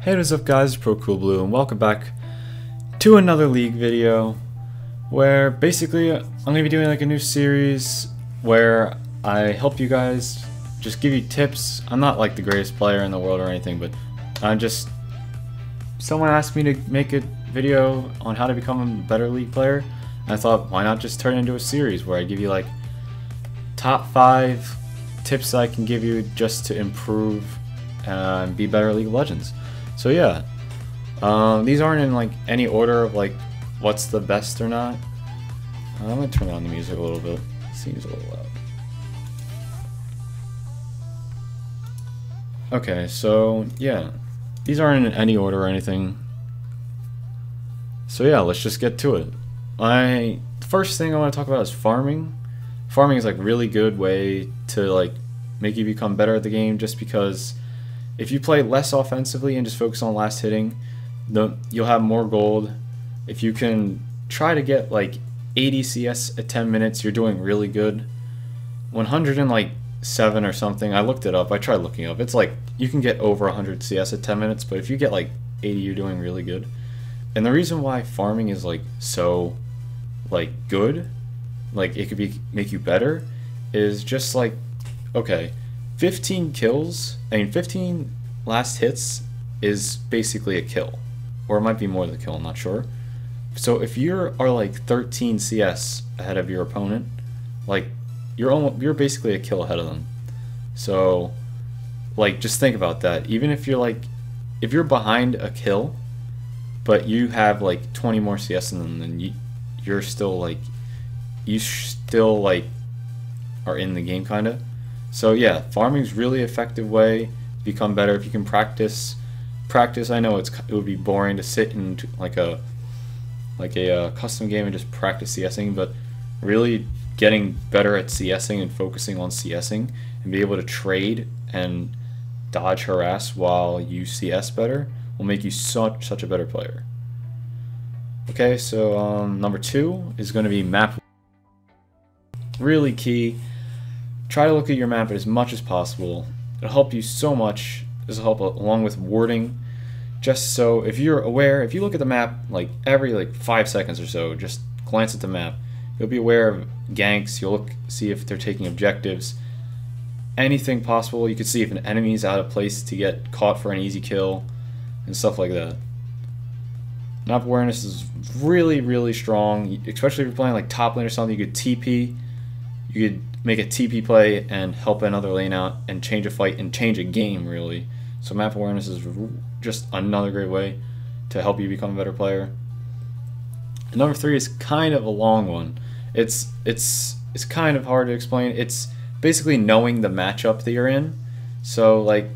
Hey, what's up guys, it's ProCoolBlue and welcome back to another League video where basically I'm going to be doing like a new series where I help you guys, just give you tips. I'm not like the greatest player in the world or anything, but someone asked me to make a video on how to become a better League player, and I thought why not just turn it into a series where I give you like top 5 tips I can give you just to improve and be better at League of Legends. So yeah, these aren't in like any order of like what's the best or not. I'm gonna turn on the music a little bit. It seems a little loud. Okay, so yeah, these aren't in any order or anything. So yeah, let's just get to it. The first thing I want to talk about is farming. Farming is like really good way to like make you become better at the game, just because if you play less offensively and just focus on last hitting, you'll have more gold. If you can try to get like 80 CS at 10 minutes, you're doing really good. 107 or something, I looked it up, I tried looking up. It's like you can get over 100 CS at 10 minutes, but if you get like 80, you're doing really good. And the reason why farming is like so like good, like it could make you better, is just like, okay, 15 kills, 15 last hits is basically a kill. Or it might be more than a kill, I'm not sure. So if you are like 13 CS ahead of your opponent, like you're basically a kill ahead of them. So like just think about that. Even if you're like, if you're behind a kill, but you have like 20 more CS than them, then you still are in the game kinda. So yeah, farming is really effective way to become better if you can practice. I know it would be boring to sit in like a custom game and just practice CSing, but really getting better at CSing and focusing on CSing and be able to trade and dodge harass while you CS better will make you such a better player. Okay, so number 2 is going to be map. Really key. Try to look at your map as much as possible. It'll help you so much. This will help along with warding. Just so if you're aware, if you look at the map like every 5 seconds or so, just glance at the map, you'll be aware of ganks. You'll see if they're taking objectives, anything possible. You can see if an enemy's out of place to get caught for an easy kill and stuff like that. Map awareness is really strong, especially if you're playing like top lane or something. You could TP. You could make a TP play and help another lane out and change a fight and change a game, really. So map awareness is just another great way to help you become a better player. And number 3 is kind of a long one. It's kind of hard to explain. It's basically knowing the matchup that you're in. So like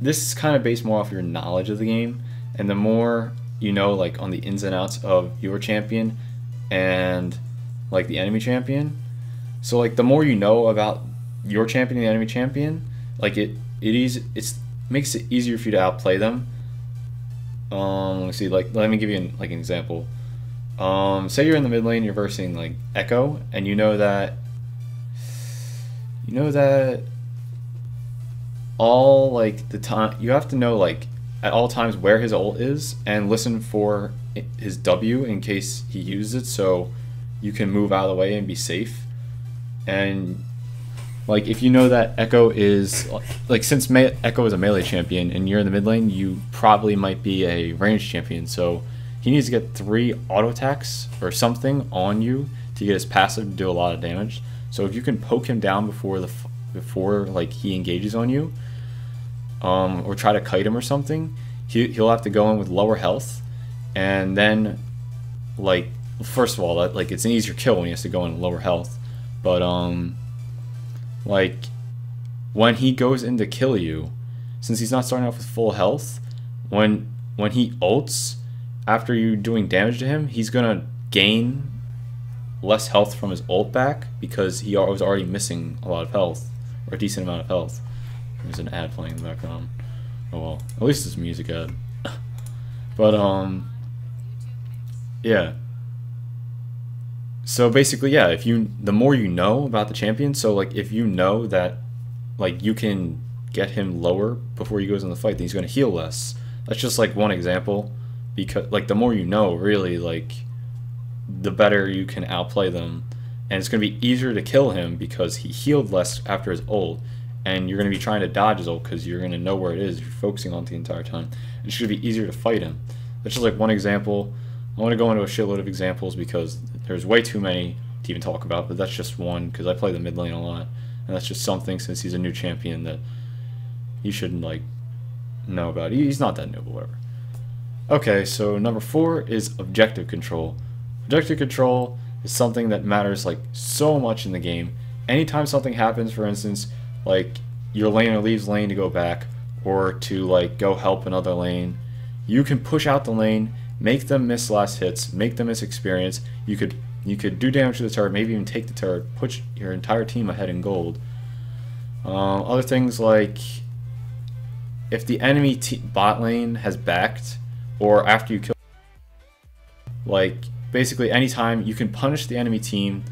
this is kind of based more off your knowledge of the game, and the more you know like on the ins and outs of your champion and like the enemy champion. So like the more you know about your champion and the enemy champion, like it makes it easier for you to outplay them. Let's see, like let me give you an example. Say you're in the mid lane, you're versing like Echo, and you know that all like the time you have to know like at all times where his ult is and listen for his W in case he uses it, so you can move out of the way and be safe. And like if you know that Echo is like, since Echo is a melee champion and you're in the mid lane, you probably might be a ranged champion, so he needs to get 3 auto attacks or something on you to get his passive to do a lot of damage. So if you can poke him down before like he engages on you, or try to kite him or something, he'll have to go in with lower health, and then like first of all that like it's an easier kill when he has to go in lower health. But like when he goes in to kill you, since he's not starting off with full health, when he ults after you doing damage to him, he's gonna gain less health from his ult back because he was already missing a lot of health, or a decent amount of health. There's an ad playing in the background. Oh well, at least it's a music ad. But yeah. So basically, yeah, the more you know about the champion, so like if you know that like you can get him lower before he goes in the fight, then he's going to heal less. That's just like one example, because like the more you know, really, like the better you can outplay them, and it's going to be easier to kill him because he healed less after his ult, and you're going to be trying to dodge his ult because you're going to know where it is. You're focusing on it the entire time, and it's going to be easier to fight him. That's just like one example. I want to go into a shitload of examples because there's way too many to even talk about, but that's just one because I play the mid lane a lot, and that's just something, since he's a new champion, that you shouldn't like know about. He's not that new, but whatever. Okay, so number 4 is objective control. Objective control is something that matters like so much in the game. Anytime something happens, for instance, like your laner leaves lane to go back or to like go help another lane, you can push out the lane, make them miss last hits, make them miss experience. You could do damage to the turret, maybe even take the turret, put your entire team ahead in gold. Other things like if the enemy bot lane has backed, or after you kill, like basically anytime you can punish the enemy team,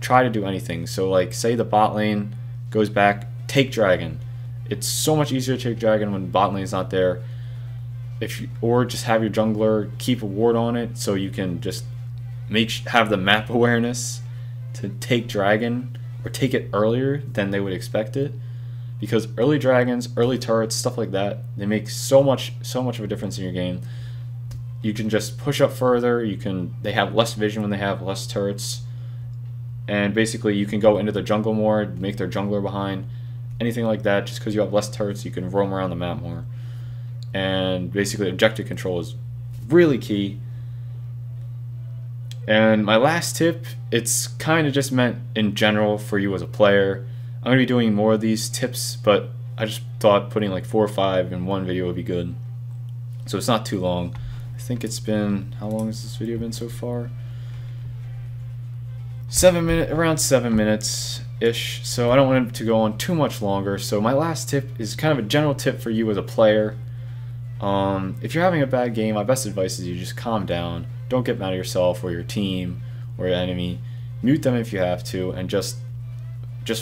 try to do anything. So like say the bot lane goes back, take dragon. It's so much easier to take dragon when bot lane's not there. Or just have your jungler keep a ward on it so you can just have the map awareness to take dragon, or take it earlier than they would expect it, because early dragons, early turrets, stuff like that, they make so much of a difference in your game. You can just push up further. They have less vision when they have less turrets, and basically you can go into the jungle more, make their jungler behind, anything like that. Just because you have less turrets, you can roam around the map more. And basically objective control is really key. And my last tip, it's kind of just meant in general for you as a player. I'm going to be doing more of these tips, but I just thought putting like 4 or 5 in one video would be good, so it's not too long. I think it's been, how long has this video been so far? 7 minutes, around 7 minutes ish, so I don't want it to go on too much longer. So my last tip is kind of a general tip for you as a player. If you're having a bad game, my best advice is you just calm down. Don't get mad at yourself or your team or your enemy. Mute them if you have to, and just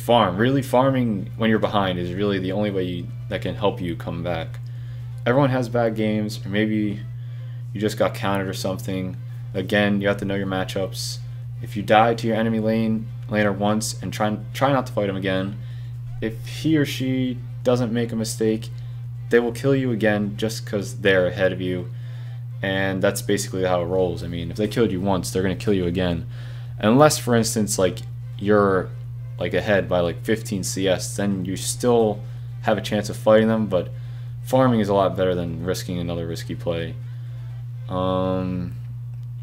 farm. Really, farming when you're behind is really the only way that can help you come back. Everyone has bad games, or maybe you just got countered or something. Again, you have to know your matchups. If you die to your enemy laner once and try not to fight him again, if he or she doesn't make a mistake, they will kill you again just because they're ahead of you. And that's basically how it rolls. I mean, if they killed you once, they're going to kill you again. Unless, for instance, like you're like ahead by like 15 CS, then you still have a chance of fighting them, but farming is a lot better than risking another risky play.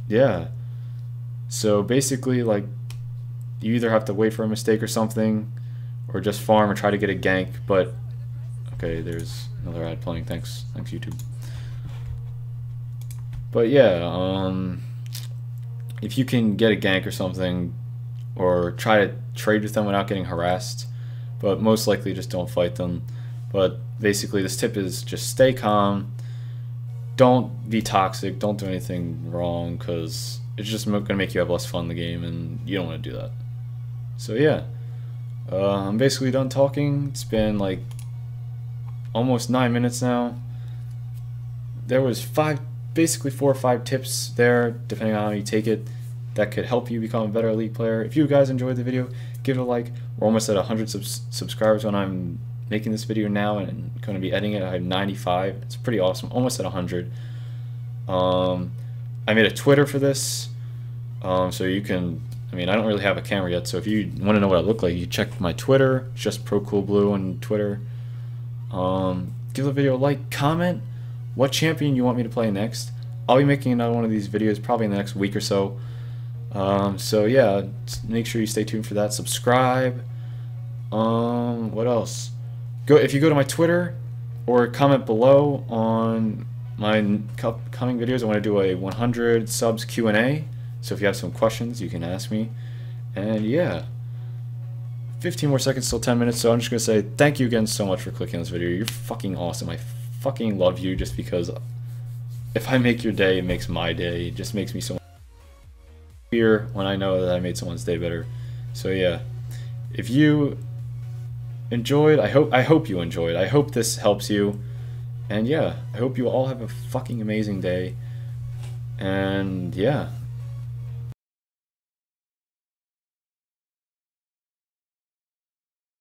Yeah. So basically, like, you either have to wait for a mistake or something, or just farm or try to get a gank. But okay, there's another ad playing. Thanks YouTube. But yeah, if you can get a gank or something, or try to trade with them without getting harassed, but most likely just don't fight them. But basically this tip is just stay calm, don't be toxic, don't do anything wrong, because it's just going to make you have less fun in the game, and you don't want to do that. So yeah, I'm basically done talking. It's been like almost 9 minutes now. There was basically 4 or 5 tips there, depending on how you take it, that could help you become a better League player. If you guys enjoyed the video, give it a like. We're almost at 100 subscribers when I'm making this video now, and going to be editing it. I have 95. It's pretty awesome. Almost at 100. I made a Twitter for this, so you can. I mean, I don't really have a camera yet, so if you want to know what I look like, you check my Twitter. It's just ProCoolBlue on Twitter. Give the video a like, comment what champion you want me to play next. I'll be making another one of these videos probably in the next week or so. So yeah, make sure you stay tuned for that. Subscribe. What else? If you go to my Twitter or comment below on my coming videos, I want to do a 100 subs Q&A. So if you have some questions, you can ask me. And yeah, 15 more seconds till 10 minutes. So I'm just gonna say thank you again so much for clicking on this video. You're fucking awesome. I fucking love you, just because if I make your day, it makes my day. It just makes me so happier when I know that I made someone's day better. So yeah, if you enjoyed, I hope you enjoyed. I hope this helps you. And yeah, I hope you all have a fucking amazing day. And yeah.